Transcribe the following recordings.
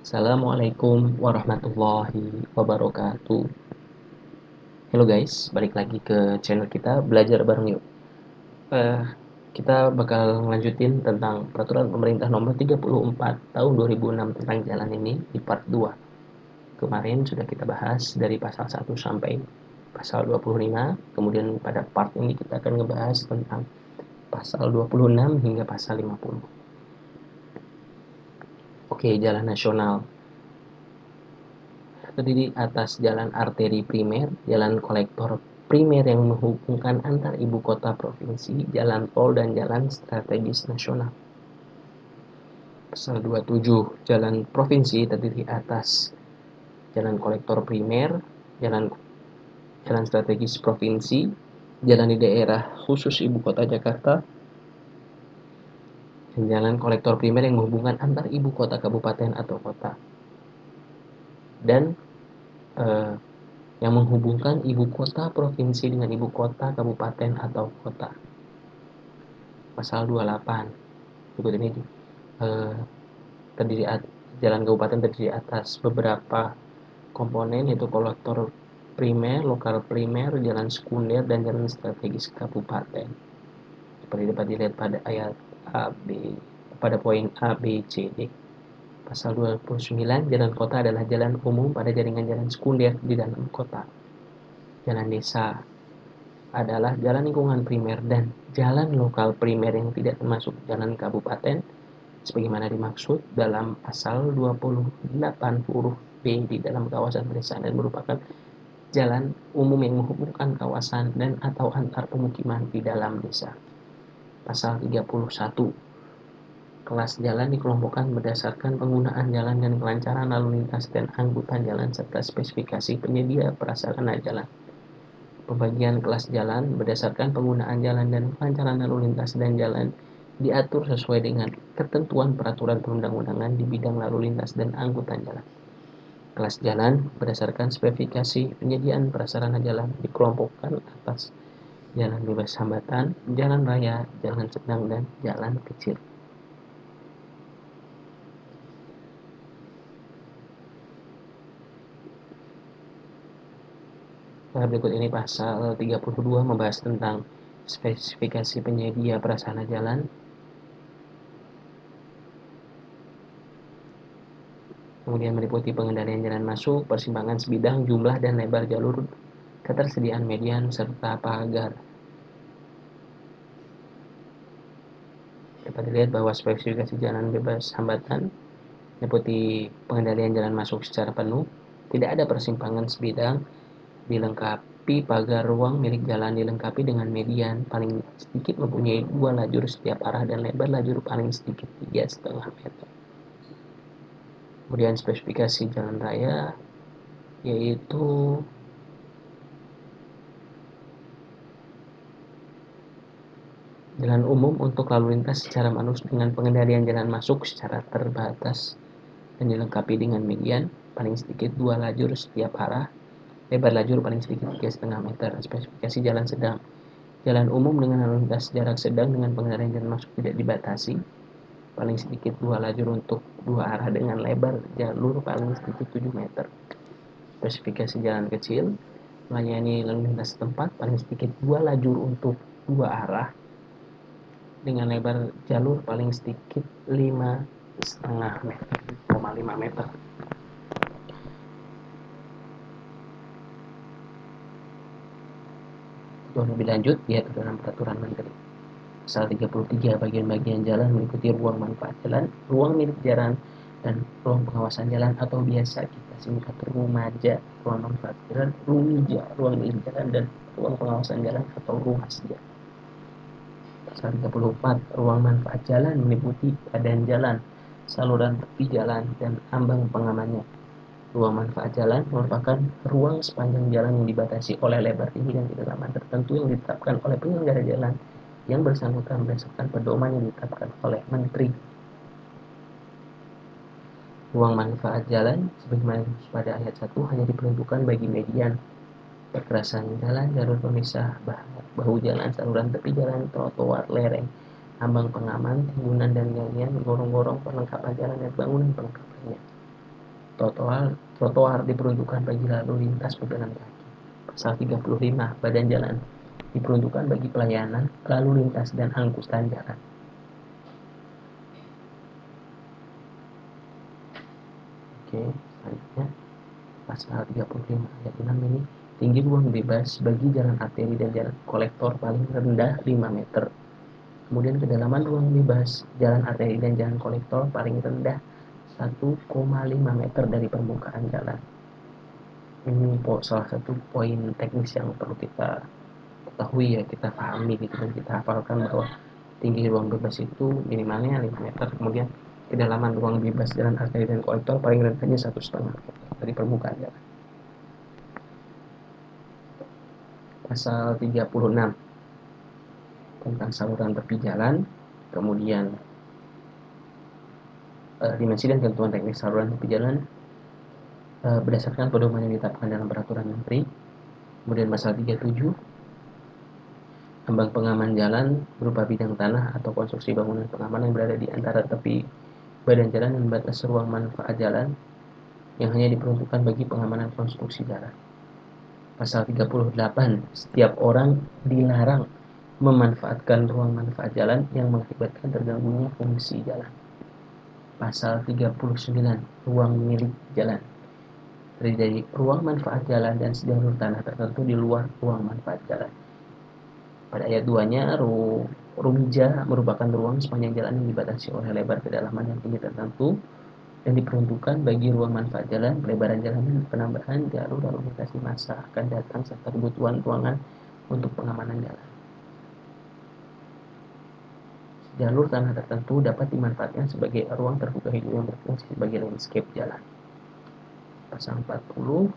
Assalamualaikum warahmatullahi wabarakatuh. Halo guys, balik lagi ke channel kita belajar bareng yuk. Eh, kita bakal ngelanjutin tentang peraturan pemerintah nomor 34 tahun 2006 tentang jalan ini di part 2. Kemarin sudah kita bahas dari pasal 1 sampai pasal 25. Kemudian pada part ini kita akan ngebahas tentang pasal 26 hingga pasal 50. Oke, jalan nasional terdiri atas jalan arteri primer, jalan kolektor primer yang menghubungkan antar ibu kota provinsi, jalan tol, dan jalan strategis nasional. Pasal 27, jalan provinsi terdiri atas jalan kolektor primer, jalan jalan strategis provinsi, jalan di daerah khusus ibu kota Jakarta, dan jalan kolektor primer yang menghubungkan antar ibu kota kabupaten atau kota. Dan yang menghubungkan ibu kota provinsi dengan ibu kota kabupaten atau kota. Pasal 28 berikut ini terdiri jalan kabupaten terdiri atas beberapa komponen, yaitu kolektor primer, lokal primer, jalan sekunder, dan jalan strategis kabupaten. Seperti dapat dilihat pada ayat A, B, pada poin A, B, C, D. Pasal 29, jalan kota adalah jalan umum pada jaringan jalan sekunder di dalam kota. Jalan desa adalah jalan lingkungan primer dan jalan lokal primer yang tidak termasuk jalan kabupaten sebagaimana dimaksud dalam pasal 28 huruf B di dalam kawasan pedesaan dan merupakan jalan umum yang menghubungkan kawasan dan atau antar pemukiman di dalam desa. Pasal 31, kelas jalan dikelompokkan berdasarkan penggunaan jalan dan kelancaran lalu lintas dan angkutan jalan serta spesifikasi penyedia prasarana jalan. Pembagian kelas jalan berdasarkan penggunaan jalan dan kelancaran lalu lintas dan jalan diatur sesuai dengan ketentuan peraturan perundang-undangan di bidang lalu lintas dan angkutan jalan. Kelas jalan berdasarkan spesifikasi penyediaan prasarana jalan dikelompokkan atas jalan bebas hambatan, jalan raya, jalan sedang, dan jalan kecil. Berikut ini pasal 32 membahas tentang spesifikasi penyedia prasarana jalan. Kemudian meliputi pengendalian jalan masuk, persimpangan sebidang, jumlah dan lebar jalur, ketersediaan median, serta pagar. Dapat dilihat bahwa spesifikasi jalan bebas hambatan meliputi pengendalian jalan masuk secara penuh, tidak ada persimpangan sebidang, dilengkapi pagar ruang milik jalan dilengkapi dengan median paling sedikit mempunyai 2 lajur setiap arah dan lebar lajur paling sedikit 3,5 meter. Kemudian spesifikasi jalan raya yaitu jalan umum untuk lalu lintas secara manus dengan pengendalian jalan masuk secara terbatas dan dilengkapi dengan median paling sedikit 2 lajur setiap arah, lebar lajur paling sedikit 3,5 meter. Spesifikasi jalan sedang, jalan umum dengan lalu lintas jarak sedang dengan pengendalian jalan masuk tidak dibatasi, paling sedikit 2 lajur untuk 2 arah dengan lebar jalur paling sedikit 7 meter. Spesifikasi jalan kecil, melayani lalu lintas setempat, paling sedikit 2 lajur untuk 2 arah dengan lebar jalur paling sedikit 5,5 meter, 5 meter. Untuk lebih lanjut, diatur dalam peraturan menteri. Pasal 33, bagian-bagian jalan meliputi ruang manfaat jalan, ruang milik jalan, dan ruang pengawasan jalan atau biasa kita singkat rumaja, ruang manfaat jalan, rumija, ruang milik jalan, dan ruang pengawasan jalan atau rumasja. Pasal 34, ruang manfaat jalan meliputi badan jalan, saluran tepi jalan, dan ambang pengamannya. Ruang manfaat jalan merupakan ruang sepanjang jalan yang dibatasi oleh lebar tinggi dan kedalaman tertentu yang ditetapkan oleh penyelenggara jalan yang bersangkutan berdasarkan pedoman yang ditetapkan oleh menteri. Ruang manfaat jalan sebagaimana pada ayat 1 hanya diperuntukkan bagi median, perkerasan jalan, jalur pemisah, bahu jalan, saluran tepi jalan, trotoar, lereng, ambang pengaman, timbunan dan galian, gorong-gorong, perlengkapan jalan, dan bangunan pelengkapannya. trotoar diperuntukkan bagi lalu lintas pejalan kaki. Pasal 35, badan jalan diperuntukkan bagi pelayanan lalu lintas dan angkutan jalan. Oke, selanjutnya pasal 35 ayat 6 ini, tinggi ruang bebas bagi jalan arteri dan jalan kolektor paling rendah 5 meter. Kemudian kedalaman ruang bebas jalan arteri dan jalan kolektor paling rendah 1,5 meter dari permukaan jalan. Ini salah satu poin teknis yang perlu kita ketahui ya, kita pahami gitu, dan kita hafalkan bahwa tinggi ruang bebas itu minimalnya 5 meter. Kemudian kedalaman ruang bebas jalan arteri dan kolektor paling rendahnya 1,5 meter dari permukaan jalan. Pasal 36 tentang saluran tepi jalan, kemudian dimensi dan ketentuan teknis saluran tepi jalan berdasarkan pedoman yang ditetapkan dalam peraturan menteri. Kemudian pasal 37, ambang pengaman jalan berupa bidang tanah atau konstruksi bangunan pengaman yang berada di antara tepi badan jalan dan batas ruang manfaat jalan yang hanya diperuntukkan bagi pengamanan konstruksi jalan. Pasal 38, setiap orang dilarang memanfaatkan ruang manfaat jalan yang mengakibatkan terganggunya fungsi jalan. Pasal 39, ruang milik jalan, terdiri dari ruang manfaat jalan dan sejalur tanah tertentu di luar ruang manfaat jalan. Pada ayat 2-nya, rumija merupakan ruang sepanjang jalan yang dibatasi oleh lebar, kedalaman, dan tinggi tertentu dan diperuntukkan bagi ruang manfaat jalan, pelebaran jalan, dan penambahan jalur lalu lintas di masa akan datang serta kebutuhan ruangan untuk pengamanan jalan. Jalur tanah tertentu dapat dimanfaatkan sebagai ruang terbuka hijau yang berfungsi sebagai landscape jalan. Pasal 40,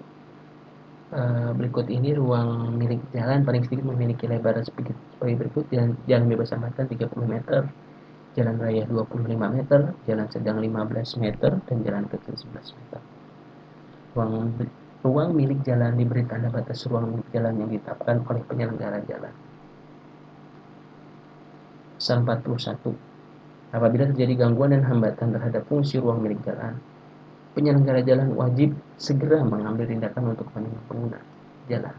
berikut ini ruang milik jalan paling sedikit memiliki lebar seperti berikut: jalan bebas hambatan 30 meter, jalan raya 25 meter, jalan sedang 15 meter, dan jalan kecil 11 meter. Ruang milik jalan diberi tanda batas ruang milik jalan yang ditetapkan oleh penyelenggara jalan. Pasal 41, apabila terjadi gangguan dan hambatan terhadap fungsi ruang milik jalan, penyelenggara jalan wajib segera mengambil tindakan untuk melindungi pengguna jalan.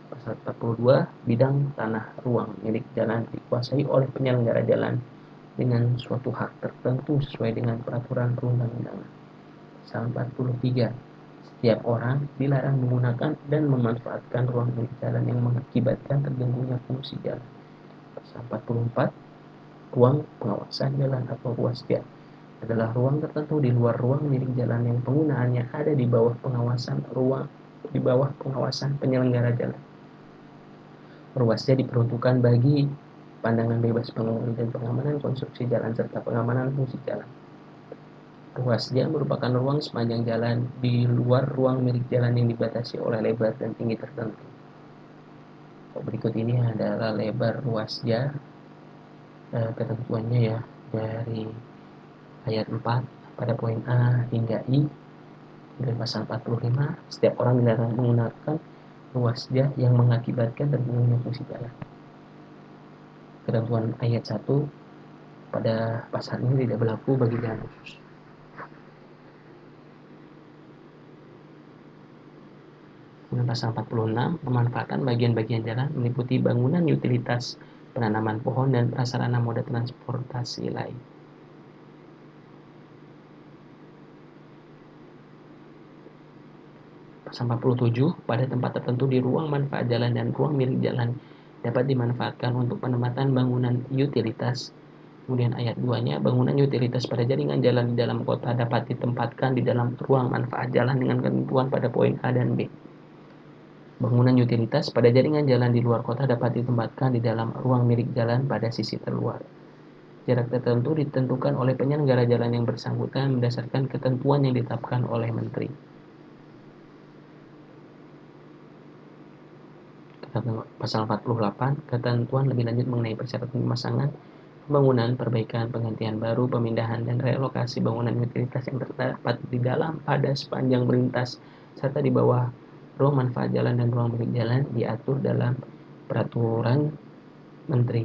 Pasal 42, bidang tanah ruang milik jalan dikuasai oleh penyelenggara jalan dengan suatu hak tertentu sesuai dengan peraturan perundang-undangan. Pasal 43, setiap orang dilarang menggunakan dan memanfaatkan ruang milik jalan yang mengakibatkan terganggunya fungsi jalan. Pasal 44, ruang pengawasan jalan atau ruasja adalah ruang tertentu di luar ruang milik jalan yang penggunaannya ada di bawah pengawasan penyelenggara jalan. Ruasja diperuntukkan bagi pandangan bebas pengemudi dan pengamanan konstruksi jalan serta pengamanan fungsi jalan. Ruasja merupakan ruang sepanjang jalan di luar ruang milik jalan yang dibatasi oleh lebar dan tinggi tertentu. Berikut ini adalah lebar ruasja, ketentuannya ya, dari ayat 4 pada poin A hingga I. Kemudian pasal 45, setiap orang dilarang menggunakan ruasja yang mengakibatkan terganggunya fungsi jalan. Ketentuan ayat 1 pada pasal ini tidak berlaku bagi jalan khusus. Kemudian pasal 46, pemanfaatan bagian-bagian jalan meliputi bangunan utilitas, penanaman pohon, dan prasarana moda transportasi lain. Pasal 47, pada tempat tertentu di ruang manfaat jalan dan ruang milik jalan dapat dimanfaatkan untuk penempatan bangunan utilitas. Kemudian ayat 2-nya, bangunan utilitas pada jaringan jalan di dalam kota dapat ditempatkan di dalam ruang manfaat jalan dengan ketentuan pada poin A dan B. Bangunan utilitas pada jaringan jalan di luar kota dapat ditempatkan di dalam ruang milik jalan pada sisi terluar. Jarak tertentu ditentukan oleh penyelenggara jalan yang bersangkutan berdasarkan ketentuan yang ditetapkan oleh menteri. Pasal 48, ketentuan lebih lanjut mengenai persyaratan pemasangan, pembangunan, perbaikan, penggantian baru, pemindahan, dan relokasi bangunan utilitas yang terdapat di dalam, pada, sepanjang, melintas, serta di bawah ruang manfaat jalan dan ruang milik jalan diatur dalam peraturan menteri.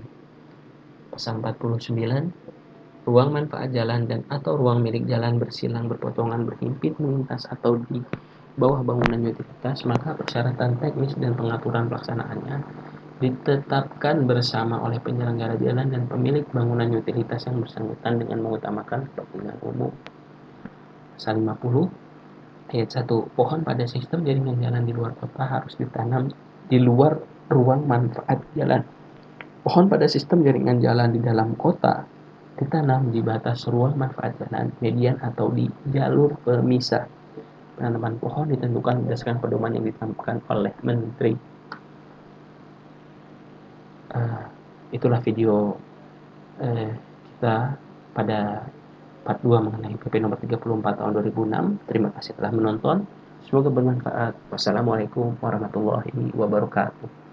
Pasal 49, ruang manfaat jalan dan atau ruang milik jalan bersilang, berpotongan, berhimpit, melintas, atau di bawah bangunan utilitas, maka persyaratan teknis dan pengaturan pelaksanaannya ditetapkan bersama oleh penyelenggara jalan dan pemilik bangunan utilitas yang bersangkutan dengan mengutamakan kepentingan umum. Pasal 50 ayat 1. Pohon pada sistem jaringan jalan di luar kota harus ditanam di luar ruang manfaat jalan. Pohon pada sistem jaringan jalan di dalam kota ditanam di batas ruang manfaat jalan, median, atau di jalur pemisah. Penanaman pohon ditentukan berdasarkan pedoman yang ditetapkan oleh Menteri. Itulah video kita pada part 2 mengenai PP nomor 34 tahun 2006. Terima kasih telah menonton. Semoga bermanfaat. Wassalamualaikum warahmatullahi wabarakatuh.